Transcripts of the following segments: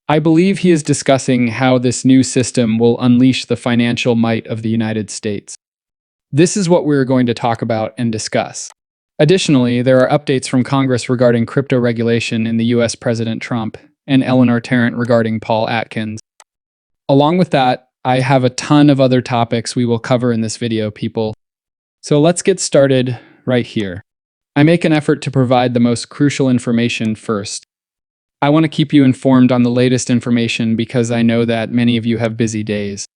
I believe he is discussing how this new system will unleash the financial might of the United States. This is what we're going to talk about and discuss. Additionally, there are updates from Congress regarding crypto regulation in the US President Trump and Eleanor Tarrant regarding Paul Atkins. Along with that, I have a ton of other topics we will cover in this video, people. So let's get started right here. I make an effort to provide the most crucial information first. I want to keep you informed on the latest information because I know that many of you have busy days.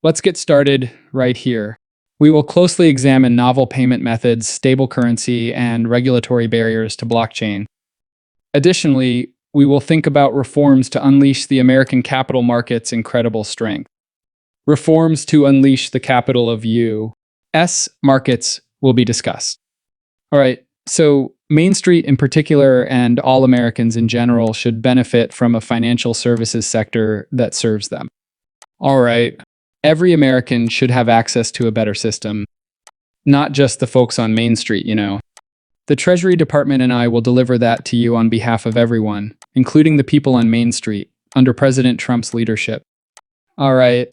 Let's get started right here. We will closely examine novel payment methods, stable currency, and regulatory barriers to blockchain. Additionally, we will think about reforms to unleash the American capital market's incredible strength. Reforms to unleash the capital of U.S. markets will be discussed. All right, so Main Street in particular and all Americans in general should benefit from a financial services sector that serves them. All right. Every American should have access to a better system. Not just the folks on Main Street, you know. The Treasury Department and I will deliver that to you on behalf of everyone, including the people on Main Street, under President Trump's leadership. All right.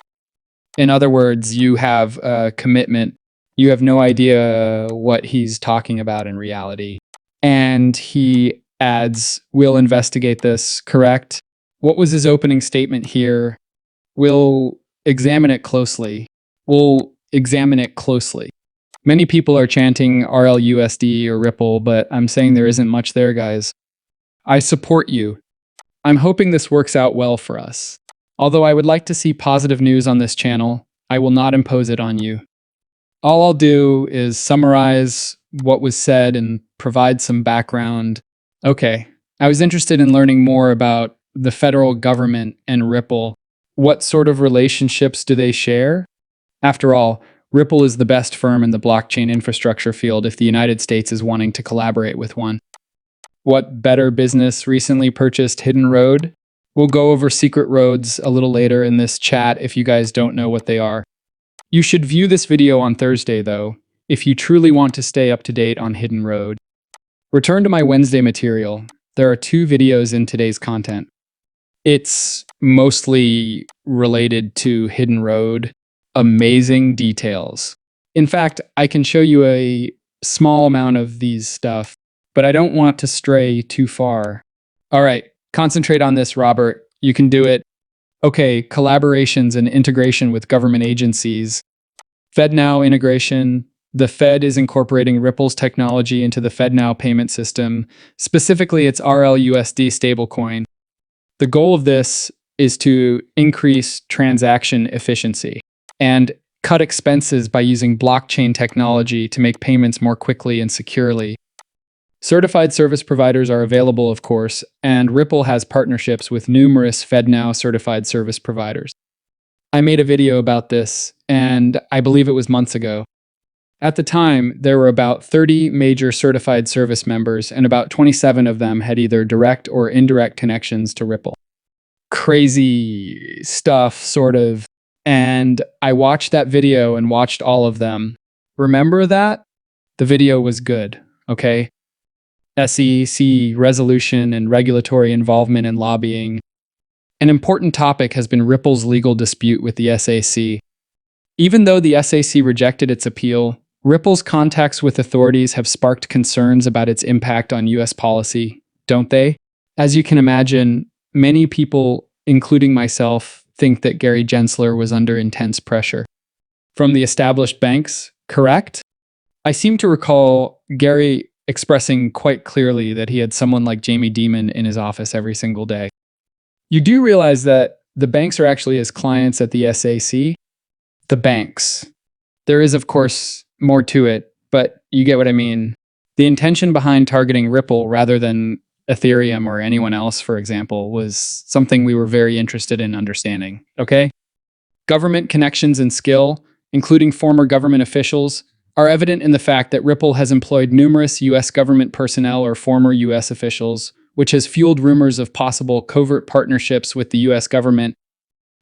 In other words, you have a commitment. You have no idea what he's talking about in reality. And he adds, we'll investigate this, correct? What was his opening statement here? We'll examine it closely. We'll examine it closely. Many people are chanting RLUSD or Ripple, but I'm saying there isn't much there, guys. I support you. I'm hoping this works out well for us. Although I would like to see positive news on this channel, I will not impose it on you. All I'll do is summarize what was said and provide some background. Okay, I was interested in learning more about the federal government and Ripple. What sort of relationships do they share? After all, Ripple is the best firm in the blockchain infrastructure field if the United States is wanting to collaborate with one. What better business recently purchased Hidden Road? We'll go over secret roads a little later in this chat if you guys don't know what they are. You should view this video on Thursday, though, if you truly want to stay up to date on Hidden Road. Return to my Wednesday material. There are 2 videos in today's content. It's mostly related to Hidden Road. Amazing details. In fact, I can show you a small amount of these stuff, but I don't want to stray too far. All right, concentrate on this, Robert. You can do it. Okay, collaborations and integration with government agencies. FedNow integration. The Fed is incorporating Ripple's technology into the FedNow payment system, specifically its RLUSD stablecoin. The goal of this is to increase transaction efficiency and cut expenses by using blockchain technology to make payments more quickly and securely. Certified service providers are available, of course, and Ripple has partnerships with numerous FedNow certified service providers. I made a video about this, and I believe it was months ago. At the time, there were about 30 major certified service members, and about 27 of them had either direct or indirect connections to Ripple. Crazy stuff, sort of. And I watched that video and watched all of them. Remember that? The video was good, okay? SEC resolution and regulatory involvement in lobbying. An important topic has been Ripple's legal dispute with the SEC. Even though the SEC rejected its appeal, Ripple's contacts with authorities have sparked concerns about its impact on U.S. policy, don't they? As you can imagine, many people, including myself, think that Gary Gensler was under intense pressure. From the established banks, correct? I seem to recall Gary expressing quite clearly that he had someone like Jamie Dimon in his office every single day. You do realize that the banks are actually his clients at the SEC? The banks. There is, of course, more to it, but you get what I mean. The intention behind targeting Ripple rather than Ethereum or anyone else, for example, was something we were very interested in understanding, okay? Government connections and skill, including former government officials, are evident in the fact that Ripple has employed numerous U.S. government personnel or former U.S. officials, which has fueled rumors of possible covert partnerships with the U.S. government.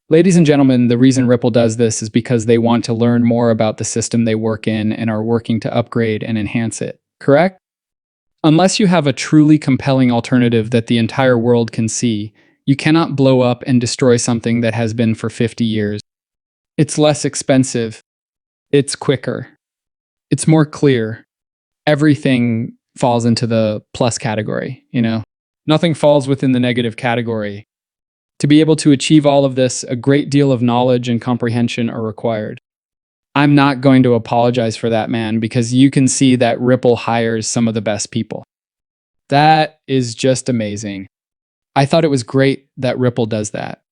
Ladies and gentlemen, the reason Ripple does this is because they want to learn more about the system they work in and are working to upgrade and enhance it, correct? Unless you have a truly compelling alternative that the entire world can see, You cannot blow up and destroy something that has been for 50 years. It's less expensive. It's quicker. It's more clear. Everything falls into the plus category, Nothing falls within the negative category. To be able to achieve all of this, a great deal of knowledge and comprehension are required. I'm not going to apologize for that, man, because you can see that Ripple hires some of the best people. That is just amazing. I thought it was great that Ripple does that.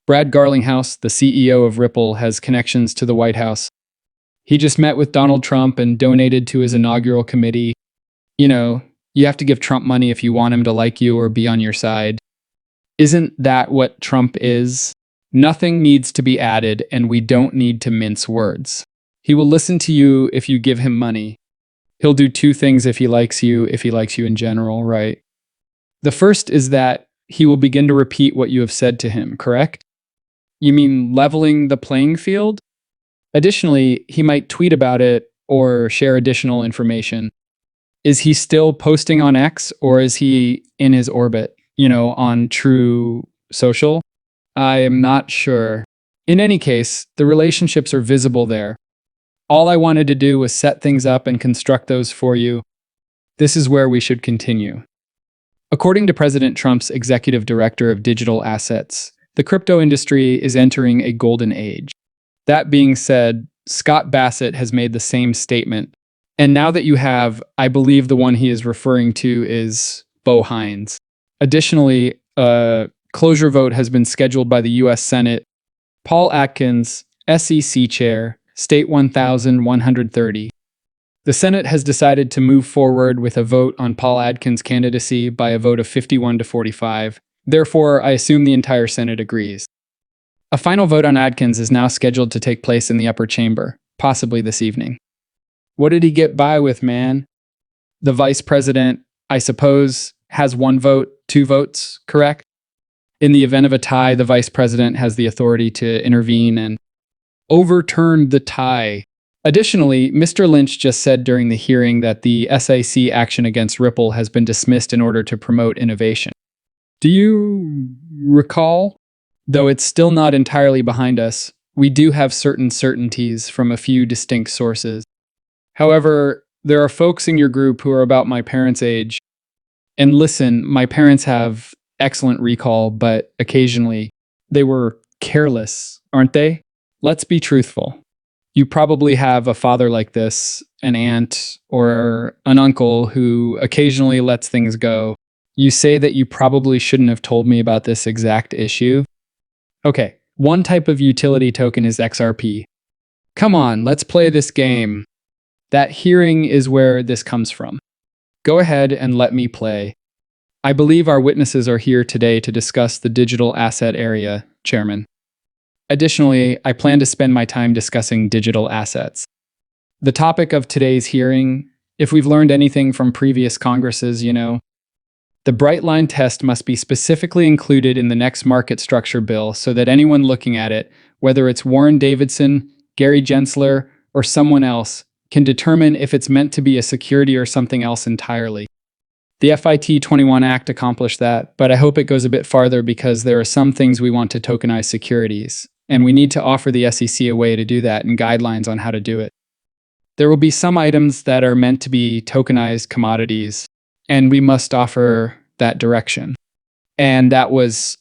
Brad Garlinghouse, the CEO of Ripple, has connections to the White House. He just met with Donald Trump and donated to his inaugural committee. You have to give Trump money if you want him to like you or be on your side. Isn't that what Trump is? Nothing needs to be added, and we don't need to mince words. He will listen to you if you give him money. He'll do two things if he likes you in general, right? The first is that he will begin to repeat what you have said to him, correct? You mean leveling the playing field? Additionally, he might tweet about it or share additional information. Is he still posting on X, or is he in his orbit, on True Social? I am not sure. In any case, the relationships are visible there. All I wanted to do was set things up and construct those for you. This is where we should continue. According to President Trump's executive director of digital assets, the crypto industry is entering a golden age. That being said, Scott Bassett has made the same statement. And now that you have, I believe the one he is referring to is Bo Hines. Additionally, a closure vote has been scheduled by the U.S. Senate. Paul Atkins, SEC Chair, State 1130. The Senate has decided to move forward with a vote on Paul Atkins' candidacy by a vote of 51 to 45. Therefore, I assume the entire Senate agrees. A final vote on Atkins is now scheduled to take place in the upper chamber, possibly this evening. What did he get by with, man? The vice president, I suppose, has one vote, 2 votes, correct? In the event of a tie, the vice president has the authority to intervene and overturn the tie. Additionally, Mr. Lynch just said during the hearing that the SEC action against Ripple has been dismissed in order to promote innovation. Do you recall? Though it's still not entirely behind us, we do have certain certainties from a few distinct sources. However, there are folks in your group who are about my parents' age. And listen, my parents have excellent recall, but occasionally they were careless, aren't they? Let's be truthful. You probably have a father like this, an aunt, or an uncle who occasionally lets things go. You say that you probably shouldn't have told me about this exact issue. Okay, one type of utility token is XRP. Come on, let's play this game. That hearing is where this comes from. Go ahead and let me play. I believe our witnesses are here today to discuss the digital asset area, Chairman. Additionally, I plan to spend my time discussing digital assets. The topic of today's hearing, if we've learned anything from previous Congresses, the bright line test must be specifically included in the next market structure bill so that anyone looking at it, whether it's Warren Davidson, Gary Gensler, or someone else, can determine if it's meant to be a security or something else entirely. The FIT 21 Act accomplished that, but I hope it goes a bit farther because there are some things we want to tokenize securities, and we need to offer the SEC a way to do that and guidelines on how to do it. There will be some items that are meant to be tokenized commodities, and we must offer that direction. And that was